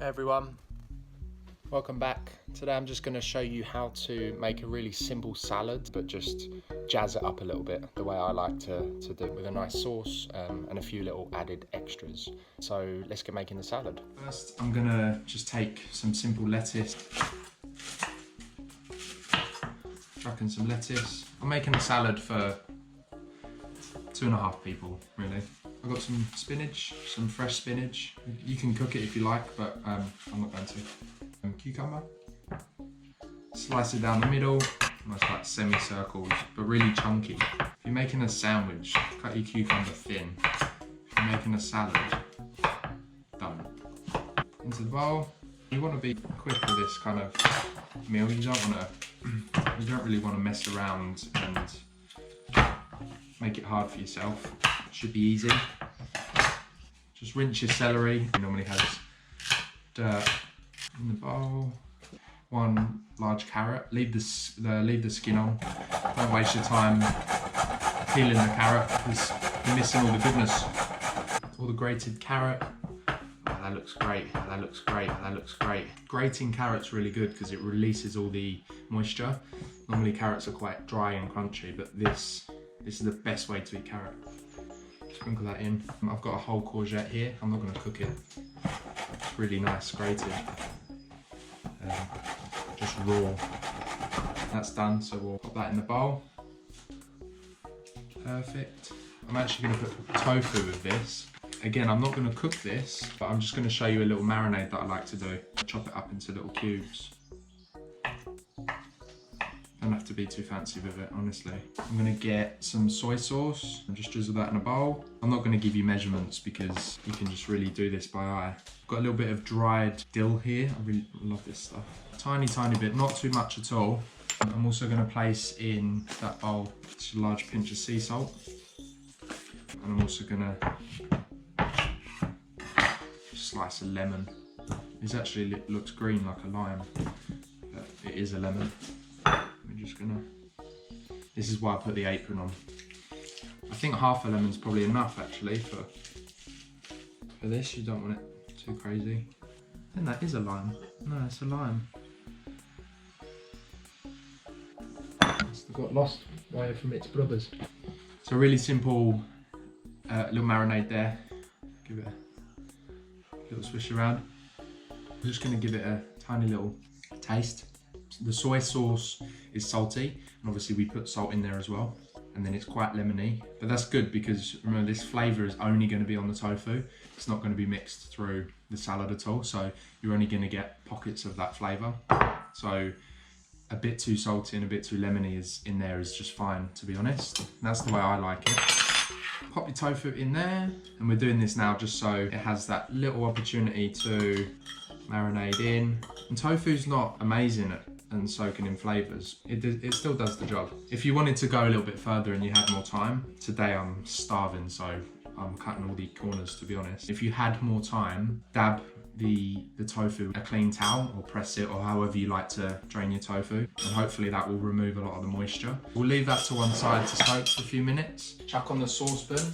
Hey everyone, welcome back. Today I'm just going to show you how to make a really simple salad, but just jazz it up a little bit the way I like to do it, with a nice sauce and a few little added extras. So let's get making the salad. First I'm going to just take some simple lettuce, chuck in some lettuce. I'm making a salad for 2.5 people really. I've got some spinach, some fresh spinach. You can cook it if you like, but I'm not going to. Cucumber. Slice it down the middle, almost like semicircles, but really chunky. If you're making a sandwich, cut your cucumber thin. If you're making a salad, don't. Into the bowl. You want to be quick with this kind of meal. You don't really want to mess around and make it hard for yourself. It should be easy. Just rinse your celery. It normally has dirt in the bowl. 1 large carrot. Leave the skin on. Don't waste your time peeling the carrot because you're missing all the goodness. All the grated carrot. Oh, that looks great. That looks great. That looks great. Grating carrot's really good because it releases all the moisture. Normally carrots are quite dry and crunchy, but this is the best way to eat carrot. Sprinkle that in. I've got a whole courgette here. I'm not going to cook it. It's really nice grated. Just raw. That's done, so we'll pop that in the bowl. Perfect. I'm actually going to put tofu with this. Again, I'm not going to cook this, but I'm just going to show you a little marinade that I like to do. Chop it up into little cubes. Don't have to be too fancy with it, honestly. I'm gonna get some soy sauce and just drizzle that in a bowl. I'm not gonna give you measurements because you can just really do this by eye. I've got a little bit of dried dill here. I really love this stuff. Tiny bit, not too much at all. I'm also gonna place in that bowl just a large pinch of sea salt. And I'm also gonna slice a lemon. This actually looks green like a lime, but it is a lemon. This is why I put the apron on. I think half a lemon's probably enough actually for this. You don't want it too crazy. I think that is a lime. No, it's a lime. It's got lost way from its brothers. So really simple little marinade there. Give it a little swish around. I'm just going to give it a tiny little taste. The soy sauce is salty, and obviously we put salt in there as well, and then it's quite lemony, but that's good because remember this flavour is only going to be on the tofu. It's not going to be mixed through the salad at all, so you're only going to get pockets of that flavour. So a bit too salty and a bit too lemony is in there is just fine, to be honest. That's the way I like it. Pop your tofu in there, and we're doing this now just so it has that little opportunity to marinate in. And tofu's not amazing at and soaking in flavours. It still does the job. If you wanted to go a little bit further and you had more time, today I'm starving, so I'm cutting all the corners, to be honest. If you had more time, dab the tofu a clean towel or press it, or however you like to drain your tofu, and hopefully that will remove a lot of the moisture. We'll leave that to one side to soak for a few minutes. Chuck on the saucepan.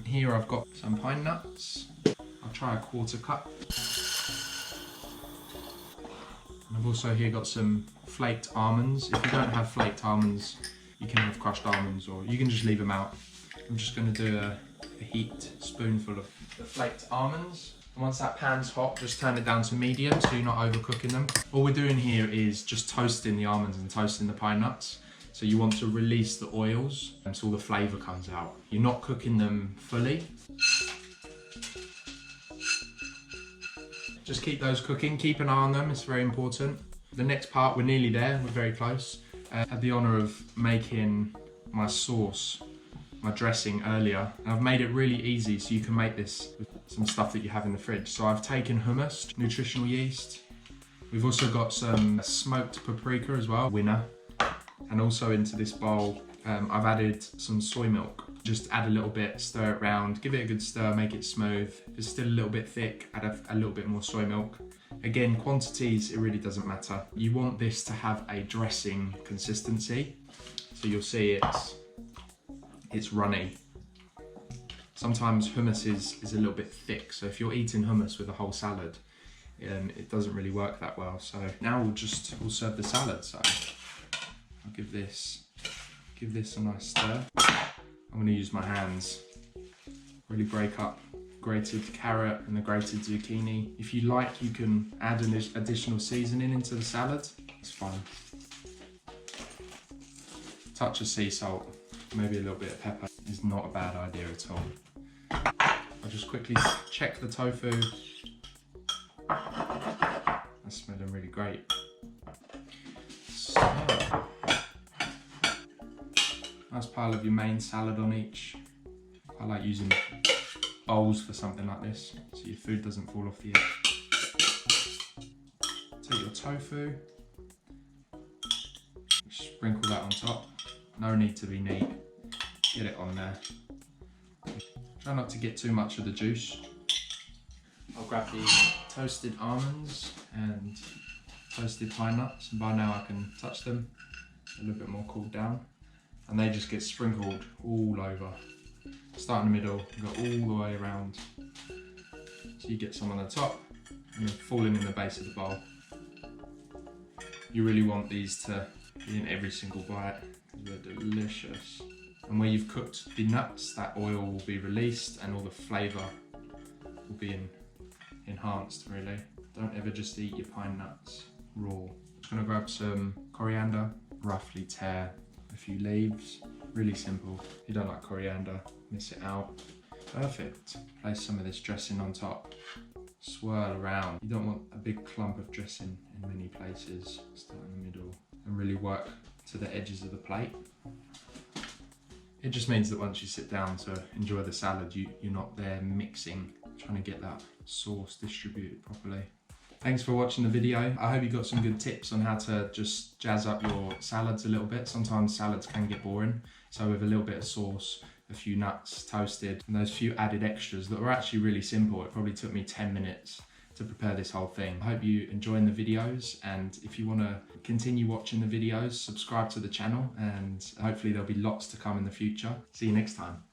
Here I've got some pine nuts. I'll try a 1/4 cup. I've also here got some flaked almonds. If you don't have flaked almonds, you can have crushed almonds, or you can just leave them out. I'm just going to do a heaped spoonful of the flaked almonds. And once that pan's hot, just turn it down to medium so you're not overcooking them. All we're doing here is just toasting the almonds and toasting the pine nuts. So you want to release the oils until the flavour comes out. You're not cooking them fully. Just keep those cooking, keep an eye on them, it's very important. The next part, we're nearly there, we're very close. I had the honour of making my sauce, my dressing earlier. And I've made it really easy so you can make this with some stuff that you have in the fridge. So I've taken hummus, nutritional yeast. We've also got some smoked paprika as well, winner. And also into this bowl, I've added some soy milk. Just add a little bit, stir it around, give it a good stir, make it smooth. If it's still a little bit thick, add a little bit more soy milk. Again, quantities, it really doesn't matter. You want this to have a dressing consistency. So you'll see it's runny. Sometimes hummus is a little bit thick, so if you're eating hummus with a whole salad, it doesn't really work that well. So now we'll serve the salad. So I'll give this a nice stir. I'm going to use my hands, really break up grated carrot and the grated zucchini. If you like, you can add an additional seasoning into the salad. It's fine. Touch of sea salt, maybe a little bit of pepper is not a bad idea at all. I'll just quickly check the tofu. That's smelling really great. So, nice pile of your main salad on each. I like using bowls for something like this, so your food doesn't fall off the edge. Take your tofu, sprinkle that on top. No need to be neat, get it on there. Try not to get too much of the juice. I'll grab the toasted almonds and toasted pine nuts, and by now I can touch them, a little bit more cooled down, and they just get sprinkled all over. Start in the middle, go all the way around, so you get some on the top and then falling in the base of the bowl. You really want these to be in every single bite because they're delicious. And where you've cooked the nuts, that oil will be released and all the flavour will be enhanced really. Don't ever just eat your pine nuts raw. I'm just going to grab some coriander, roughly tear a few leaves. Really simple. If you don't like coriander, miss it out. Perfect. Place some of this dressing on top. Swirl around. You don't want a big clump of dressing in many places. Start in the middle and really work to the edges of the plate. It just means that once you sit down to enjoy the salad, you're not there mixing, trying to get that sauce distributed properly. Thanks for watching the video. I hope you got some good tips on how to just jazz up your salads a little bit. Sometimes salads can get boring. So with a little bit of sauce, a few nuts toasted, and those few added extras that were actually really simple. It probably took me 10 minutes to prepare this whole thing. I hope you enjoying the videos, and if you want to continue watching the videos, subscribe to the channel, and hopefully there'll be lots to come in the future. See you next time.